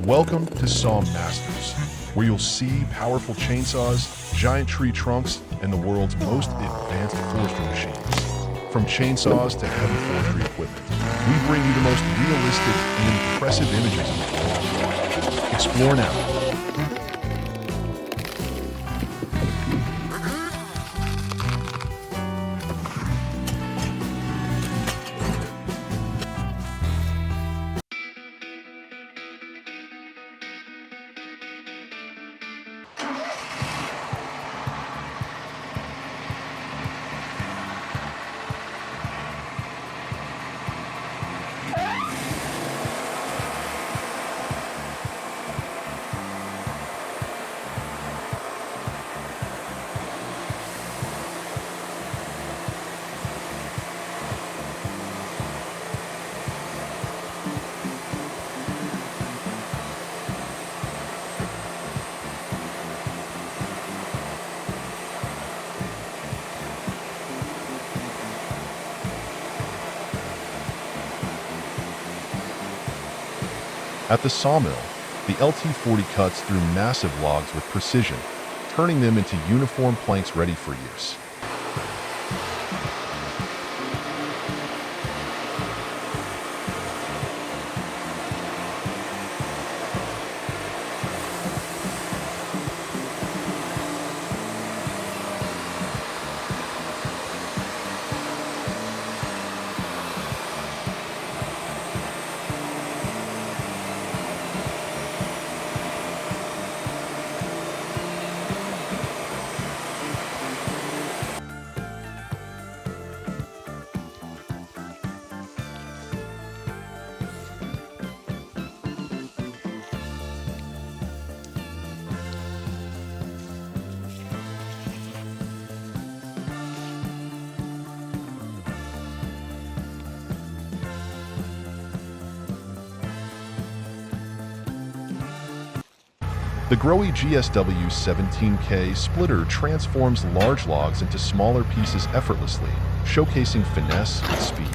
Welcome to Saw Masters, where you'll see powerful chainsaws, giant tree trunks, and the world's most advanced forestry machines. From chainsaws to heavy forestry equipment, we bring you the most realistic and impressive images in the world. Explore now. At the sawmill, the LT40 cuts through massive logs with precision, turning them into uniform planks ready for use. The Growy GSW 17K splitter transforms large logs into smaller pieces effortlessly, showcasing finesse and speed.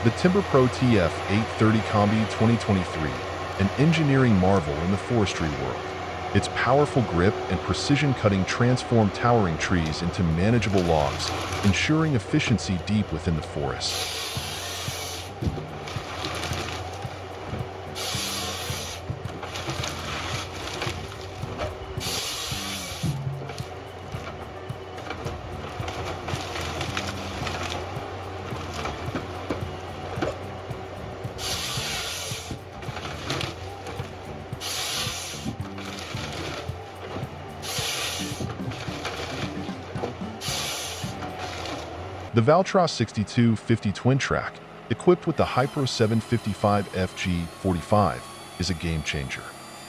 The Timber Pro TF 830 Combi 2023, an engineering marvel in the forestry world. Its powerful grip and precision cutting transform towering trees into manageable logs, ensuring efficiency deep within the forest. The Valtros 6250 twin track, equipped with the Hypro 755 FG45, is a game changer.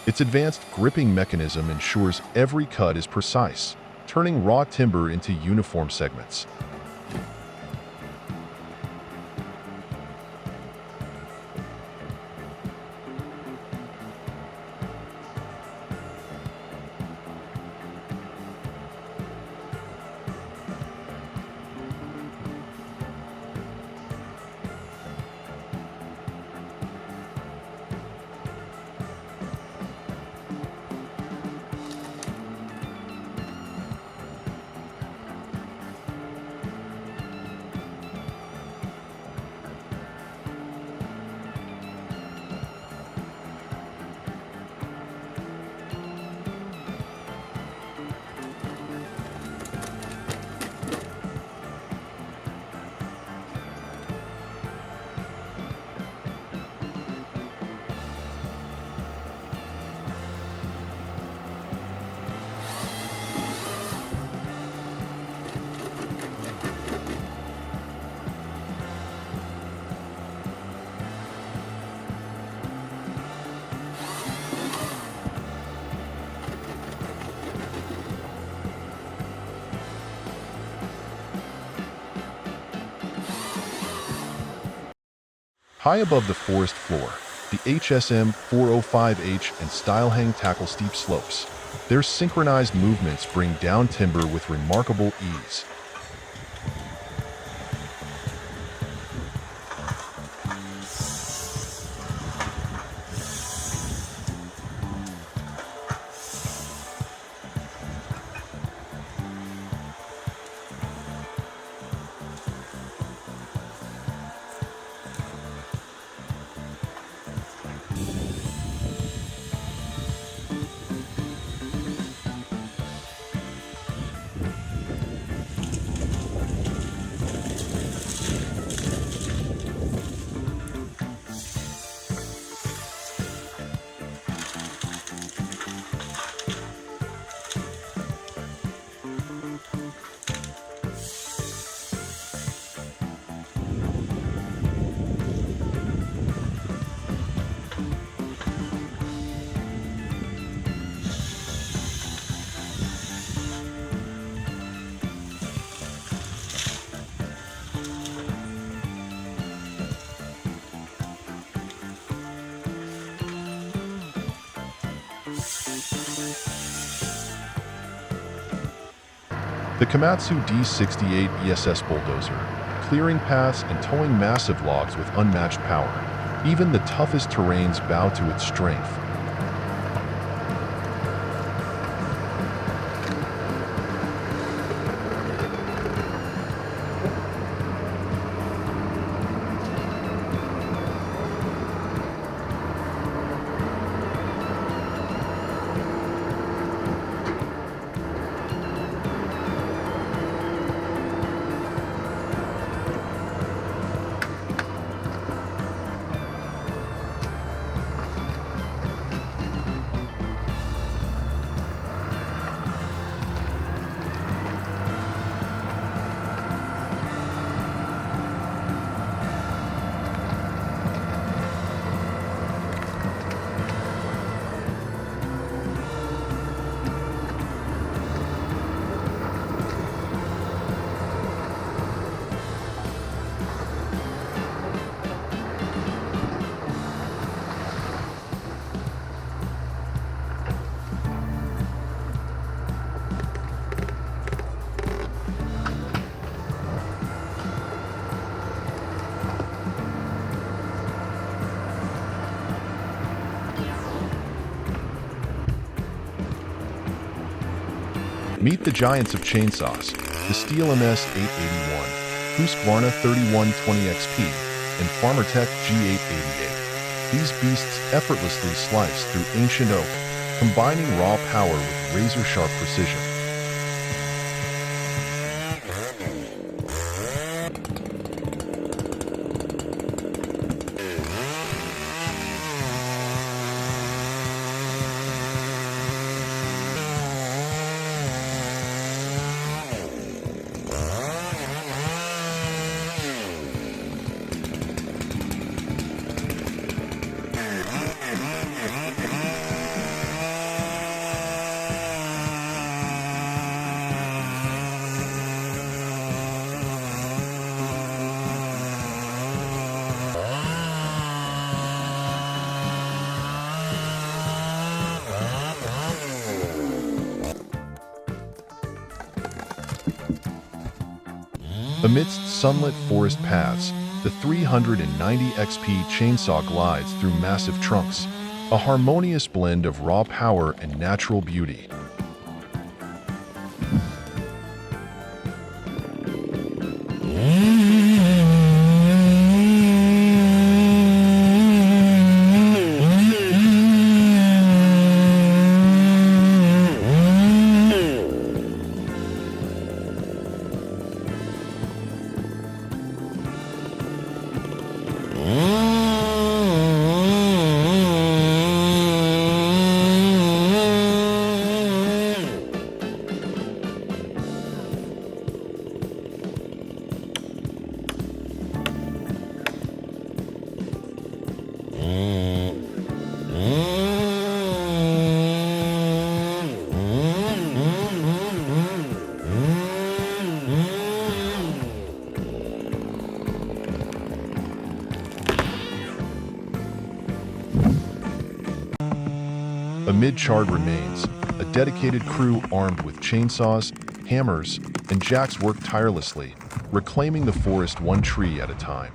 Its advanced gripping mechanism ensures every cut is precise, turning raw timber into uniform segments. High above the forest floor, the HSM 405H and style hang tackle steep slopes. Their synchronized movements bring down timber with remarkable ease. The Komatsu D68 ESS bulldozer, clearing paths and towing massive logs with unmatched power. Even the toughest terrains bow to its strength. Meet the giants of chainsaws, the Steel MS 881, Husqvarna 3120XP, and FarmerTech G888. These beasts effortlessly slice through ancient oak, combining raw power with razor-sharp precision. Amidst sunlit forest paths, the 390 XP chainsaw glides through massive trunks, a harmonious blend of raw power and natural beauty. Amid charred remains, a dedicated crew armed with chainsaws, hammers, and jacks work tirelessly, reclaiming the forest one tree at a time.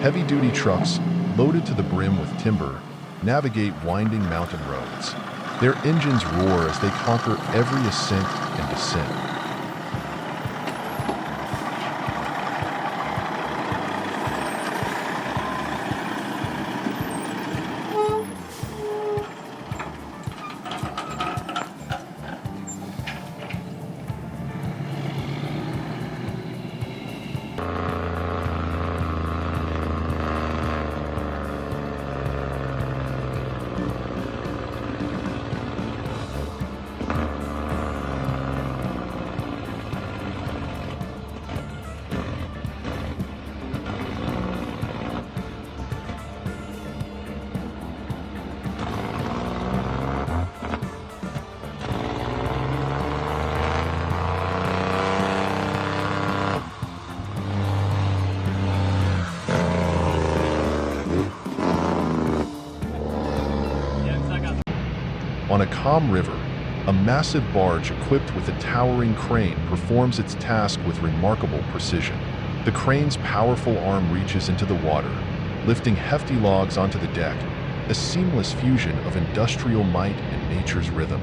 Heavy-duty trucks, loaded to the brim with timber, navigate winding mountain roads. Their engines roar as they conquer every ascent and descent. On a calm river, a massive barge equipped with a towering crane performs its task with remarkable precision. The crane's powerful arm reaches into the water, lifting hefty logs onto the deck, a seamless fusion of industrial might and nature's rhythm.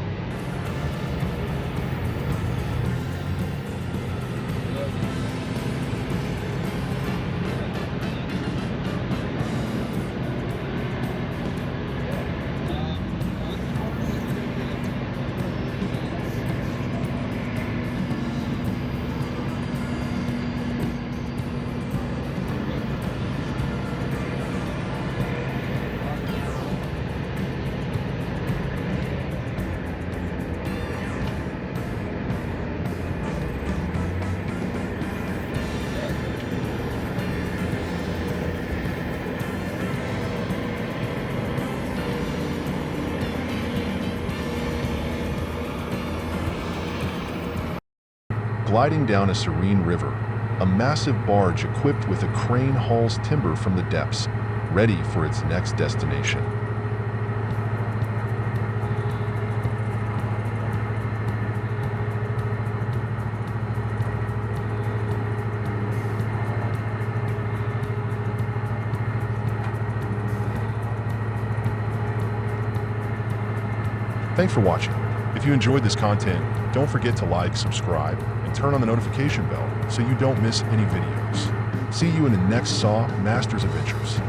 Gliding down a serene river, a massive barge equipped with a crane hauls timber from the depths, ready for its next destination. Thanks for watching. If you enjoyed this content, don't forget to like, subscribe, and turn on the notification bell so you don't miss any videos. See you in the next Saw Masters Adventures.